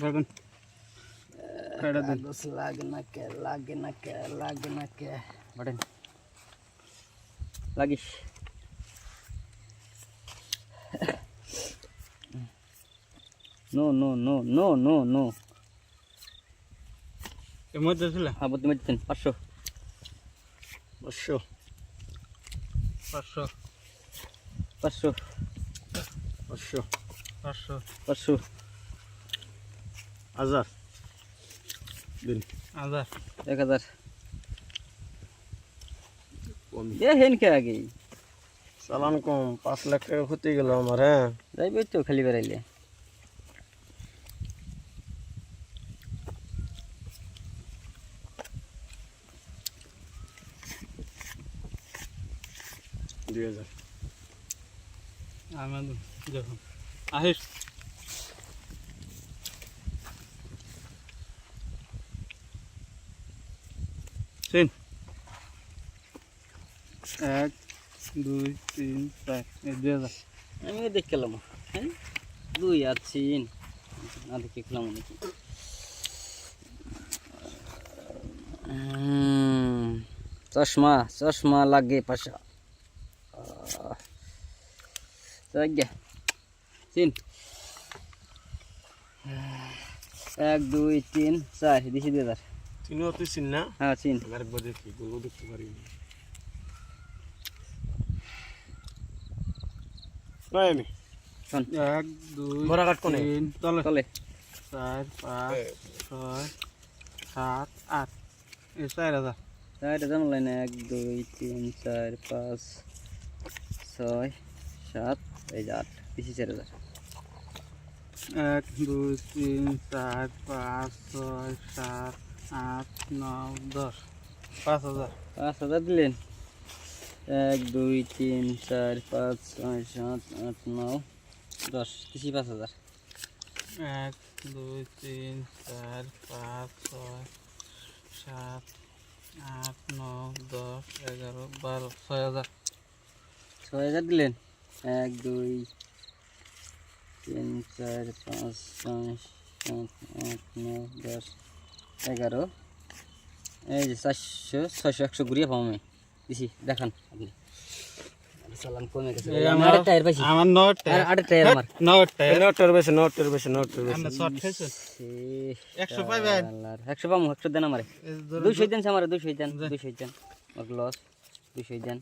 ছাড়ুন কাটা দেন লাগে না কে বটেন লাগিস নো এর মধ্যে ছিল আপত্তি মারছেন 500 500 500 500 500 500 500 হাজার দিন হাজার 1000 কমি দেখেন কে আগে চালান কম 5 লাখ টাকা ক্ষতি গেল আমার হ্যাঁ যাইবে তো খালি বেড়াইলে আমাদের যখন আহিস তিন 1 2 3 4 2000 আমি দেখে গেলাম হ্যাঁ 2 আর 3 না দেখে গেলাম নাকি চশমা লাগে পাশা জায়গা তিন 1 2 3 4 দিছি 2000 তিনও তুই চিন না হ্যাঁ চিন আরেকবার দেখি গোল দেখতে পারি না আমি শোন 1 2 বড় কাট কোনে 3 চলে 4 5 6 7 8 এই 4000 এটা জানো লাইনে 1 2 3 4 5 6 7 এই 8 দিছি 4000 1 2 3 4 5 6 7 8 9 10 5000 5000 দিলেন 1 2 3 4 5 6 7 8 9 10 দিছি 5000 1 2 3 4 5 6 7 8 9 10 11 12 6000 6000 দিলেন 1 2 3 4 5 6 7 8 9 10 11 এই যে 400 600 100 ঘুরিয়ে পাবো আমি দিছি দেখান আপনি চালান কমে গেছে আমার টায়ার পাইছি আমার নোট আরে টায়ার আমার নোটের বেশি আমরা শর্ট খাইছে 100 পাইবেন 100 পামু 100 দেন আমারে 200 দেন আমারে 200 দেন 200 দেন লস 200 দেন